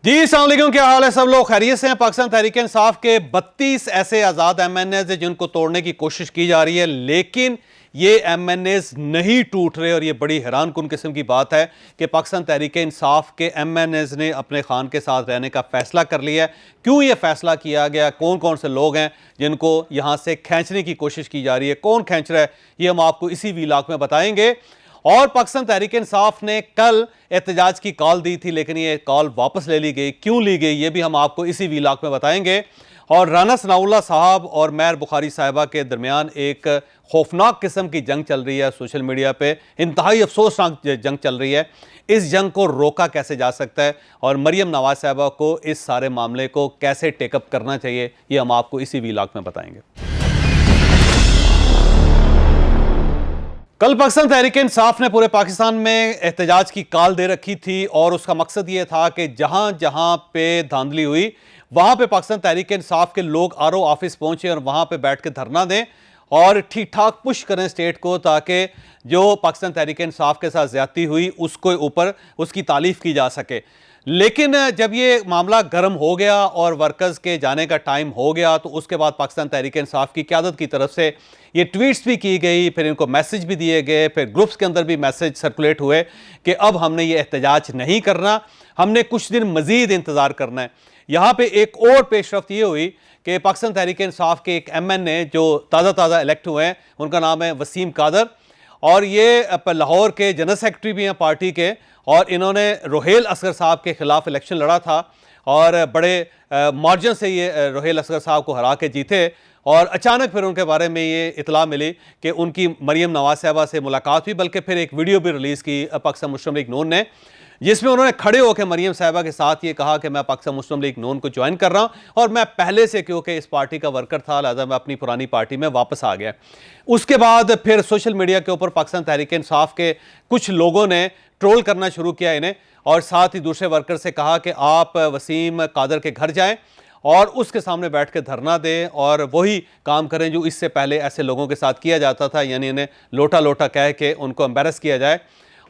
जी अस्सलाम वालेकुम, क्या हाल है सब लोग? खैरियत से हैं? पाकिस्तान तहरीक इंसाफ के 32 ऐसे आज़ाद MNAs हैं जिनको तोड़ने की कोशिश की जा रही है, लेकिन ये MNAs नहीं टूट रहे। और ये बड़ी हैरान कुन किस्म की बात है कि पाकिस्तान तहरीक इंसाफ के MNAs ने अपने खान के साथ रहने का फैसला कर लिया है। क्यों ये फैसला किया गया, कौन कौन से लोग हैं जिनको यहाँ से खींचने की कोशिश की जा रही है, कौन खींच रहा है, ये हम आपको इसी वीलॉग में बताएंगे। और पाकिस्तान तहरीक इंसाफ ने कल एहतजाज की कॉल दी थी, लेकिन ये कॉल वापस ले ली गई, क्यों ली गई ये भी हम आपको इसी वीलॉग में बताएंगे। और राना सनाउल्लाह साहब और महर बुखारी साहिबा के दरमियान एक खौफनाक किस्म की जंग चल रही है सोशल मीडिया पे, इंतहाई अफसोसनाक जंग चल रही है। इस जंग को रोका कैसे जा सकता है और मरियम नवाज साहिबा को इस सारे मामले को कैसे टेकअप करना चाहिए, ये हम आपको इसी वीलॉग में बताएंगे। कल पाकिस्तान तहरीक इंसाफ ने पूरे पाकिस्तान में एहतजाज की कॉल दे रखी थी और उसका मकसद ये था कि जहां जहां पे धांधली हुई वहां पे पाकिस्तान तहरीक इंसाफ के लोग RO ऑफिस पहुंचे और वहां पे बैठ के धरना दें और ठीक ठाक पुश करें स्टेट को, ताकि जो पाकिस्तान तहरीक इंसाफ के साथ ज्यादती हुई उसको ऊपर उसकी तारीफ की जा सके। लेकिन जब ये मामला गर्म हो गया और वर्कर्स के जाने का टाइम हो गया तो उसके बाद पाकिस्तान तहरीक इंसाफ की क़यादत की तरफ से ये ट्वीट्स भी की गई, फिर इनको मैसेज भी दिए गए, फिर ग्रुप्स के अंदर भी मैसेज सर्कुलेट हुए कि अब हमने ये एहतजाज नहीं करना, हमने कुछ दिन मजीद इंतज़ार करना है। यहाँ पे एक और पेशरफ्त ये हुई कि पाकिस्तान तहरीक इंसाफ के एक MNA जो ताज़ा इलेक्ट हुए हैं, उनका नाम है वसीम कादर, और ये लाहौर के जनरल सेक्रेटरी भी हैं पार्टी के, और इन्होंने रोहेल असगर साहब के खिलाफ इलेक्शन लड़ा था और बड़े मार्जिन से ये रोहेल असगर साहब को हरा के जीते। और अचानक फिर उनके बारे में ये इतला मिली कि उनकी मरियम नवाज साहिबा से मुलाकात हुई, बल्कि फिर एक वीडियो भी रिलीज़ की पाकिस्तान मुस्लिम लीग नून ने, जिसमें उन्होंने खड़े होकर मरियम साहिबा के साथ ये कहा कि मैं पाकिस्तान मुस्लिम लीग नून को ज्वाइन कर रहा हूं और मैं पहले से क्योंकि इस पार्टी का वर्कर था लिहाजा मैं अपनी पुरानी पार्टी में वापस आ गया। उसके बाद फिर सोशल मीडिया के ऊपर पाकिस्तान तहरीक इंसाफ के कुछ लोगों ने ट्रोल करना शुरू किया इन्हें, और साथ ही दूसरे वर्कर से कहा कि आप वसीम कादर के घर जाएं और उसके सामने बैठ के धरना दें और वही काम करें जो इससे पहले ऐसे लोगों के साथ किया जाता था, यानी इन्हें लोटा लोटा कह के उनको एम्बेरस किया जाए।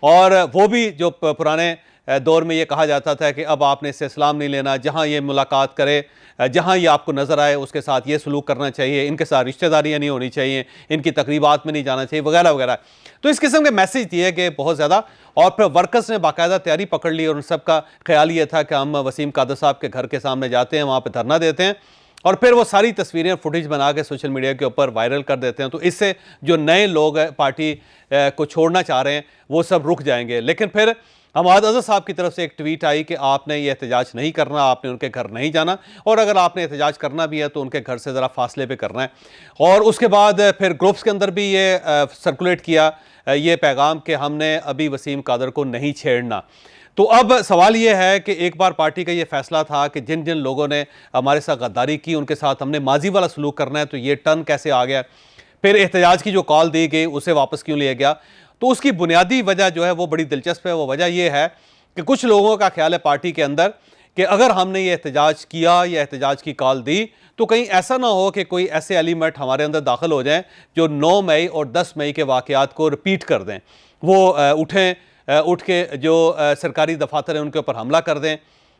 और वो भी जो पुराने दौर में ये कहा जाता था कि अब आपने इससे इस्लाम नहीं लेना, जहाँ ये मुलाकात करे, जहाँ ये आपको नज़र आए उसके साथ ये सलूक करना चाहिए, इनके साथ रिश्तेदारियाँ नहीं होनी चाहिए, इनकी तकरीबात में नहीं जाना चाहिए, वगैरह वगैरह। तो इस किस्म के मैसेज दिए गए बहुत ज़्यादा, और फिर वर्कर्स ने बाकायदा तैयारी पकड़ ली और उन सब का ख्याल ये था कि हम वसीम कादर साहब के घर के सामने जाते हैं, वहाँ पर धरना देते हैं और फिर वो सारी तस्वीरें फुटेज बना के सोशल मीडिया के ऊपर वायरल कर देते हैं। तो इससे जो नए लोग पार्टी को छोड़ना चाह रहे हैं वो सब रुक जाएंगे। लेकिन फिर हमाद अज़हर साहब की तरफ से एक ट्वीट आई कि आपने ये एहतजाज नहीं करना, आपने उनके घर नहीं जाना, और अगर आपने एहतजाज करना भी है तो उनके घर से ज़रा फासले पे करना है। और उसके बाद फिर ग्रुप्स के अंदर भी ये सर्कुलेट किया ये पैगाम कि हमने अभी वसीम कादर को नहीं छेड़ना। तो अब सवाल ये है कि एक बार पार्टी का ये फैसला था कि जिन जिन लोगों ने हमारे साथ गद्दारी की उनके साथ हमने माजी वाला सलूक करना है, तो ये टर्न कैसे आ गया? फिर एहतजाज की जो कॉल दी गई उसे वापस क्यों लिया गया? तो उसकी बुनियादी वजह जो है वो बड़ी दिलचस्प है। वो वजह यह है कि कुछ लोगों का ख्याल है पार्टी के अंदर कि अगर हमने ये एहतजाज किया या एहतजाज की कॉल दी तो कहीं ऐसा ना हो कि कोई ऐसे एलिमेंट हमारे अंदर दाखिल हो जाएं जो 9 मई और 10 मई के वाक़यात को रिपीट कर दें, वो उठ के जो सरकारी दफातर हैं उनके ऊपर हमला कर दें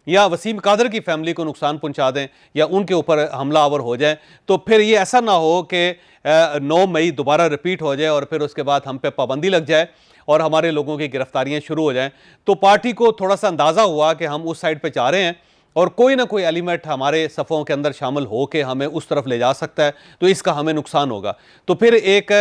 या वसीम कादर की फैमिली को नुकसान पहुंचा दें या उनके ऊपर हमलावर हो जाए। तो फिर ये ऐसा ना हो कि 9 मई दोबारा रिपीट हो जाए और फिर उसके बाद हम पे पाबंदी लग जाए और हमारे लोगों की गिरफ्तारियां शुरू हो जाएं। तो पार्टी को थोड़ा सा अंदाज़ा हुआ कि हम उस साइड पे जा रहे हैं और कोई ना कोई एलिमेंट हमारे सफ़ों के अंदर शामिल हो के हमें उस तरफ ले जा सकता है, तो इसका हमें नुकसान होगा। तो फिर एक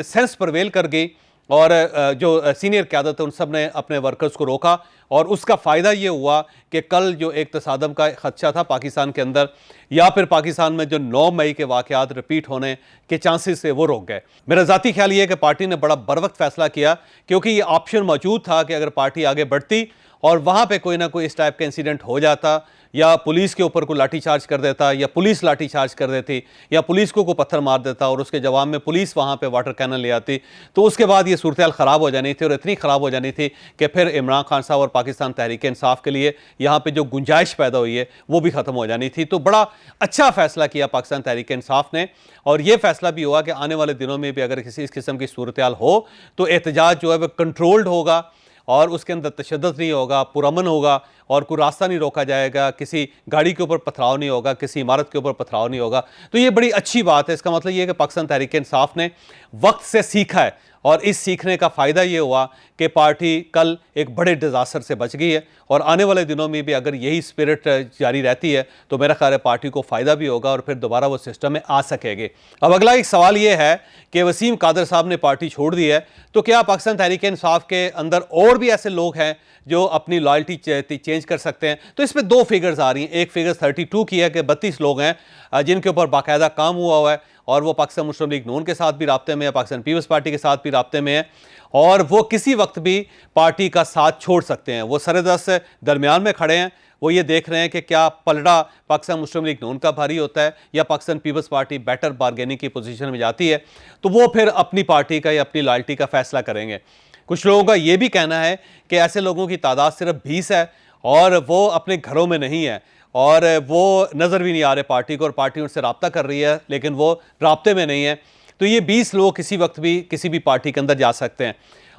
सेंस प्रवेल कर गई और जो सीनियर क़यादत है उन सब ने अपने वर्कर्स को रोका, और उसका फ़ायदा ये हुआ कि कल जो एक तसादम का खदशा था पाकिस्तान के अंदर या फिर पाकिस्तान में जो 9 मई के वाक़यात रिपीट होने के चांसेस से वो रोक गए। मेरा ज़ाती ख्याल ये है कि पार्टी ने बड़ा बरवक्त फ़ैसला किया, क्योंकि ये ऑप्शन मौजूद था कि अगर पार्टी आगे बढ़ती और वहाँ पे कोई ना कोई इस टाइप का इंसिडेंट हो जाता या पुलिस के ऊपर कोई लाठीचार्ज कर देता या पुलिस लाठीचार्ज कर देती या पुलिस को पत्थर मार देता और उसके जवाब में पुलिस वहाँ पे वाटर कैनन ले आती, तो उसके बाद ये सूरत हाल ख़राब हो जानी थी और इतनी ख़राब हो जानी थी कि फिर इमरान खान साहब और पाकिस्तान तहरीक इंसाफ के लिए यहाँ पे जो गुंजाइश पैदा हुई है वो भी ख़त्म हो जानी थी। तो बड़ा अच्छा फ़ैसला किया पाकिस्तान तहरीक इंसाफ ने, और ये फ़ैसला भी हुआ कि आने वाले दिनों में भी अगर किसी इस किस्म की सूरत हाल हो तो एहतजाज जो है वह कंट्रोल्ड होगा और उसके अंदर तशद्दुद नहीं होगा, पुरअमन होगा और कोई रास्ता नहीं रोका जाएगा, किसी गाड़ी के ऊपर पथराव नहीं होगा, किसी इमारत के ऊपर पथराव नहीं होगा। तो ये बड़ी अच्छी बात है। इसका मतलब ये है कि पाकिस्तान तहरीक इंसाफ ने वक्त से सीखा है और इस सीखने का फ़ायदा ये हुआ कि पार्टी कल एक बड़े डिज़ास्टर से बच गई है और आने वाले दिनों में भी अगर यही स्पिरिट जारी रहती है तो मेरा ख्याल है पार्टी को फ़ायदा भी होगा और फिर दोबारा वो सिस्टम में आ सकेगी। अब अगला एक सवाल ये है कि वसीम कादर साहब ने पार्टी छोड़ दी है, तो क्या पाकिस्तान तहरीक इंसाफ के अंदर और भी ऐसे लोग हैं जो अपनी लॉयल्टी चेंज कर सकते हैं? तो इसमें दो फिगर्स आ रही हैं। एक फिगर 32 की है कि 32 लोग हैं जिनके ऊपर बाकायदा काम हुआ है और वो पाकिस्तान मुस्लिम लीग नून के साथ भी राब्ते में है, पाकिस्तान पीपल्स पार्टी के साथ भी राब्ते में है और वो किसी वक्त भी पार्टी का साथ छोड़ सकते हैं। वो सरदस्त दरमियान में खड़े हैं, वो ये देख रहे हैं कि क्या पलड़ा पाकिस्तान मुस्लिम लीग नून का भारी होता है या Pakistan Peoples Party better bargaining की पोजीशन में जाती है, तो वो फिर अपनी पार्टी का या अपनी लॉयल्टी का फैसला करेंगे। कुछ लोगों का ये भी कहना है कि ऐसे लोगों की तादाद सिर्फ 20 है और वो अपने घरों में नहीं है और वो नज़र भी नहीं आ रहे पार्टी को और पार्टी उनसे रब्ता कर रही है लेकिन वो राब्ते में नहीं है। तो ये 20 लोग किसी वक्त भी किसी भी पार्टी के अंदर जा सकते हैं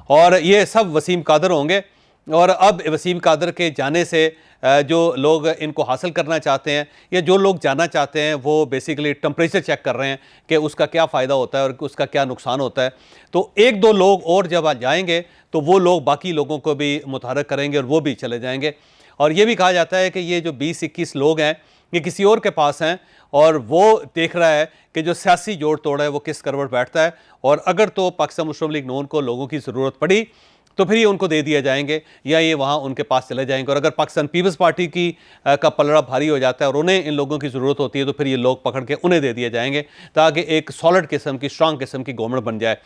और ये सब वसीम कादर होंगे। और अब वसीम कादर के जाने से जो लोग इनको हासिल करना चाहते हैं या जो लोग जाना चाहते हैं वो बेसिकली टेम्परेचर चेक कर रहे हैं कि उसका क्या फ़ायदा होता है और उसका क्या नुकसान होता है। तो एक दो लोग और जब जाएंगे तो वो लोग बाकी लोगों को भी मुतहर्रिक करेंगे और वो भी चले जाएंगे। और ये भी कहा जाता है कि ये जो 20-21 लोग हैं ये किसी और के पास हैं और वो देख रहा है कि जो सियासी जोड़ तोड़ है वो किस करवट बैठता है और अगर तो पाकिस्तान मुस्लिम लीग नून को लोगों की ज़रूरत पड़ी तो फिर ये उनको दे दिया जाएंगे या ये वहाँ उनके पास चले जाएंगे। और अगर पाकिस्तान पीपल्स पार्टी की का पलड़ा भारी हो जाता है और उन्हें इन लोगों की ज़रूरत होती है तो फिर ये लोग पकड़ के उन्हें दे दिए जाएंगे ताकि एक सॉलिड किस्म की स्ट्रांग किस्म की गवर्नमेंट बन जाए।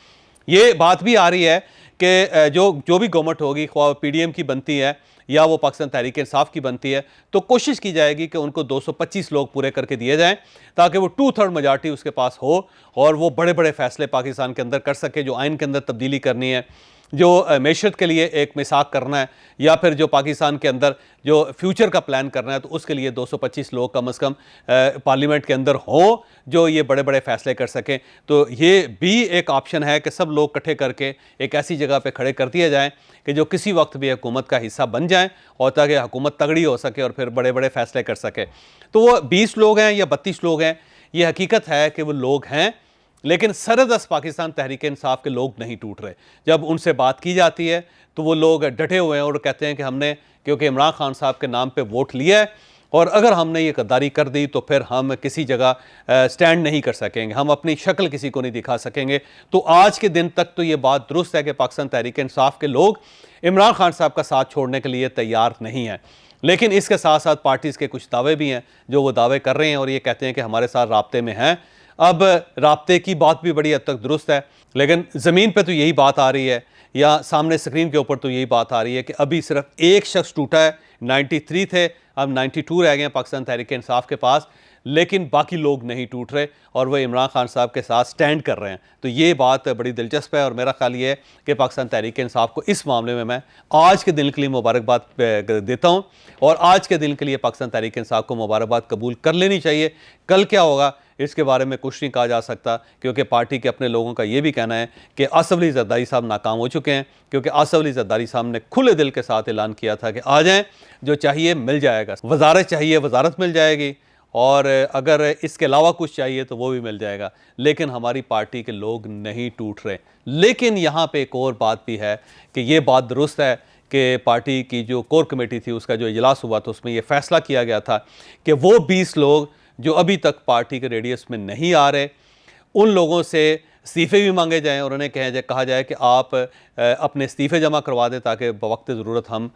ये बात भी आ रही है कि जो भी गवर्नमेंट होगी, ख्वाह PDM की बनती है या वो पाकिस्तान तहरीक इंसाफ की बनती है, तो कोशिश की जाएगी कि उनको 225 लोग पूरे करके दिए जाएं ताकि वो 2/3 मेजॉरिटी उसके पास हो और वो बड़े बड़े फैसले पाकिस्तान के अंदर कर सके। जो आइन के अंदर तब्दीली करनी है, जो मैशत के लिए एक मिसाक करना है या फिर जो पाकिस्तान के अंदर जो फ्यूचर का प्लान करना है, तो उसके लिए 225 लोग कम से कम पार्लियामेंट के अंदर हों जो ये बड़े बड़े फैसले कर सकें। तो ये भी एक ऑप्शन है कि सब लोग इकट्ठे करके एक ऐसी जगह पे खड़े कर दिए जाएं कि जो किसी वक्त भी हुकूमत का हिस्सा बन जाएं और ताकि हुकूमत तगड़ी हो सके और फिर बड़े बड़े फैसले कर सके। तो वो 20 लोग हैं या 32 लोग हैं, ये हकीकत है कि वो लोग हैं, लेकिन सरदस्त पाकिस्तान तहरीक इंसाफ के लोग नहीं टूट रहे। जब उनसे बात की जाती है तो वो लोग डटे हुए हैं और कहते हैं कि हमने क्योंकि इमरान खान साहब के नाम पे वोट लिया है और अगर हमने ये गद्दारी कर दी तो फिर हम किसी जगह स्टैंड नहीं कर सकेंगे, हम अपनी शक्ल किसी को नहीं दिखा सकेंगे। तो आज के दिन तक तो ये बात दुरुस्त है कि पाकिस्तान तहरीक इंसाफ के लोग इमरान खान साहब का साथ छोड़ने के लिए तैयार नहीं हैं। लेकिन इसके साथ साथ पार्टीज़ के कुछ दावे भी हैं जो वो दावे कर रहे हैं और ये कहते हैं कि हमारे साथ राब्ते में हैं। अब राब्ते की बात भी बड़ी हद तक दुरुस्त है, लेकिन ज़मीन पे तो यही बात आ रही है या सामने स्क्रीन के ऊपर तो यही बात आ रही है कि अभी सिर्फ एक शख्स टूटा है। 93 थे, अब 92 रह गए हैं पाकिस्तान तहरीक इंसाफ के पास, लेकिन बाकी लोग नहीं टूट रहे और वह इमरान खान साहब के साथ स्टैंड कर रहे हैं। तो ये बात बड़ी दिलचस्प है और मेरा ख्याल ये है कि पाकिस्तान तहरीक इंसाफ को इस मामले में मैं आज के दिन के लिए मुबारकबाद देता हूँ और आज के दिन के लिए पाकिस्तान तहरीक इंसाफ को मुबारकबाद कबूल कर लेनी चाहिए। कल क्या होगा इसके बारे में कुछ नहीं कहा जा सकता क्योंकि पार्टी के अपने लोगों का ये भी कहना है कि आसिफ अली जरदारी साहब नाकाम हो चुके हैं, क्योंकि आसिफ अली जरदारी साहब ने खुले दिल के साथ ऐलान किया था कि आ जाएं, जो चाहिए मिल जाएगा, वजारत चाहिए वजारत मिल जाएगी और अगर इसके अलावा कुछ चाहिए तो वो भी मिल जाएगा। लेकिन हमारी पार्टी के लोग नहीं टूट रहे। लेकिन यहाँ पे एक और बात भी है कि ये बात दुरुस्त है कि पार्टी की जो कोर कमेटी थी उसका जो इजलास हुआ था उसमें ये फैसला किया गया था कि वो 20 लोग जो अभी तक पार्टी के रेडियस में नहीं आ रहे उन लोगों से इस्तीफ़े भी मांगे जाएं और उन्हें कहा जाए कि आप अपने इस्तीफ़े जमा करवा दें ताकि बवक्त ज़रूरत हम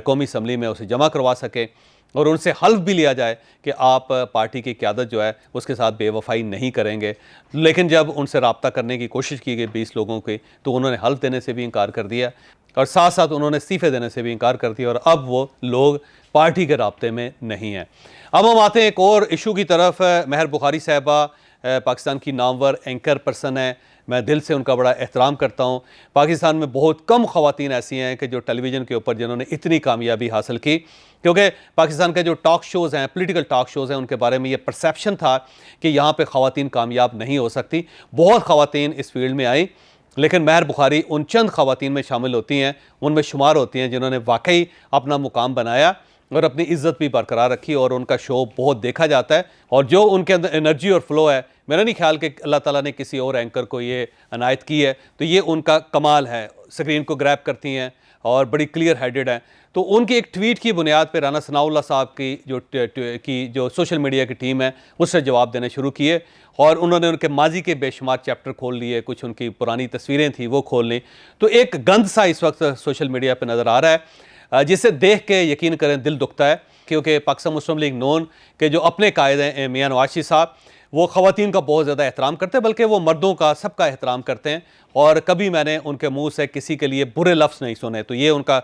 कौमी असम्बली में उसे जमा करवा सकें और उनसे हल्फ भी लिया जाए कि आप पार्टी की क़यादत जो है उसके साथ बेवफाई नहीं करेंगे। लेकिन जब उनसे रब्ता करने की कोशिश की गई 20 लोगों की तो उन्होंने हल्फ देने से भी इनकार कर दिया और साथ साथ उन्होंने इस्तीफ़े देने से भी इनकार कर दिया और अब वो लोग पार्टी के राब्ते में नहीं हैं। अब हम आते हैं एक और इशू की तरफ। महर बुखारी साहिबा पाकिस्तान की नामवर एंकर पर्सन है, मैं दिल से उनका बड़ा एहतराम करता हूँ। पाकिस्तान में बहुत कम ख़वातीन ऐसी हैं कि जो टेलीविज़न के ऊपर जिन्होंने इतनी कामयाबी हासिल की, क्योंकि पाकिस्तान के जो टॉक शोज़ हैं, पॉलिटिकल टॉक शोज़ हैं, उनके बारे में ये परसेप्शन था कि यहाँ पे ख़वातीन कामयाब नहीं हो सकती। बहुत ख़वातीन इस फील्ड में आई लेकिन महर बुखारी उन चंद ख़वातीन में शामिल होती हैं, उनमें शुमार होती हैं जिन्होंने वाकई अपना मुकाम बनाया और अपनी इज्जत भी बरकरार रखी और उनका शो बहुत देखा जाता है। और जो उनके अंदर एनर्जी और फ्लो है, मेरा नहीं ख्याल कि अल्लाह ताला ने किसी और एंकर को ये अनायत की है, तो ये उनका कमाल है। स्क्रीन को ग्रैब करती हैं और बड़ी क्लियर हेडेड हैं। तो उनकी एक ट्वीट की बुनियाद पर राना सनाउल्लाह साहब की जो सोशल मीडिया की टीम है उससे जवाब देने शुरू किए और उन्होंने उनके माजी के बेशुमार चैप्टर खोल लिए, कुछ उनकी पुरानी तस्वीरें थी वो खोल ली। तो एक गंद सा इस वक्त सोशल मीडिया पर नज़र आ रहा है, जिसे देख के यकीन करें दिल दुखता है, क्योंकि पाकिस्तान मुस्लिम लीग नून के जो अपने कायद हैं मियां नवाज शरीफ साहब, वो ख़वातीन का बहुत ज़्यादा एहतराम करते हैं, बल्कि वो मर्दों का सबका एहतराम करते हैं और कभी मैंने उनके मुंह से किसी के लिए बुरे लफ्ज़ नहीं सुने। तो ये उनका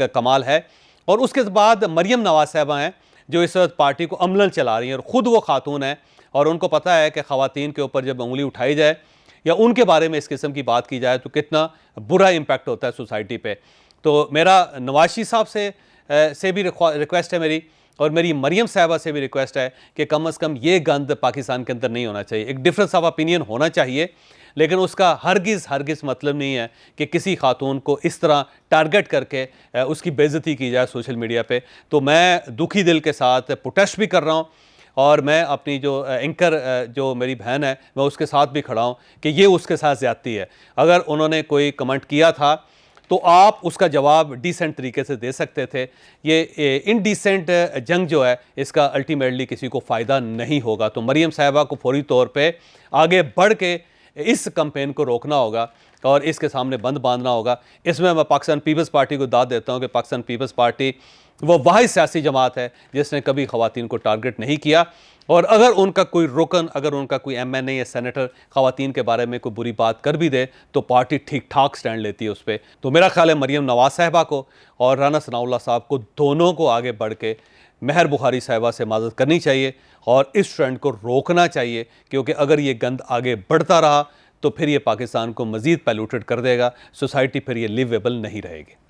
कमाल है। और उसके बाद मरियम नवाज साहबा हैं जो इस वक्त पार्टी को अमलन चला रही हैं और ख़ुद वो खातून हैं और उनको पता है कि ख़वातीन के ऊपर जब उंगली उठाई जाए या उनके बारे में इस किस्म की बात की जाए तो कितना बुरा इम्पैक्ट होता है सोसाइटी पे। तो मेरा नवाज शरीफ साहब से भी रिक्वेस्ट है मेरी, और मेरी मरियम साहबा से भी रिक्वेस्ट है कि कम से कम ये गंद पाकिस्तान के अंदर नहीं होना चाहिए। एक डिफरेंस ऑफ ओपिनियन होना चाहिए, लेकिन उसका हरगिज़ मतलब नहीं है कि किसी खातून को इस तरह टारगेट करके उसकी बेइज्जती की जाए सोशल मीडिया पे। तो मैं दुखी दिल के साथ प्रोटेस्ट भी कर रहा हूँ और मैं अपनी जो एंकर जो मेरी बहन है मैं उसके साथ भी खड़ा हूँ कि ये उसके साथ ज़्यादती है। अगर उन्होंने कोई कमेंट किया था तो आप उसका जवाब डिसेंट तरीके से दे सकते थे। ये इनडिसेंट जंग जो है इसका अल्टीमेटली किसी को फ़ायदा नहीं होगा। तो मरियम साहिबा को फौरी तौर पे आगे बढ़ के इस कैंपेन को रोकना होगा और इसके सामने बंद बांधना होगा। इसमें मैं पाकिस्तान पीपल्स पार्टी को दाद देता हूँ कि पाकिस्तान पीपल्स पार्टी वो वाहिद सियासी जमात है जिसने कभी ख़वातीन को टारगेट नहीं किया। और अगर उनका कोई रुकन, अगर उनका कोई MNA या सेनेटर ख़वातीन के बारे में कोई बुरी बात कर भी दे तो पार्टी ठीक ठाक स्टैंड लेती है उस पर। तो मेरा ख्याल है मरियम नवाज साहिबा को और राना सनाउल्लाह साहब को दोनों को आगे बढ़ के महर बुखारी साहिबा से माज़रत करनी चाहिए और इस ट्रेंड को रोकना चाहिए, क्योंकि अगर ये गंद आगे बढ़ता रहा तो फिर ये पाकिस्तान को मज़ीद पैल्यूटेड कर देगा, सोसाइटी फिर ये लिवेबल नहीं रहेगी।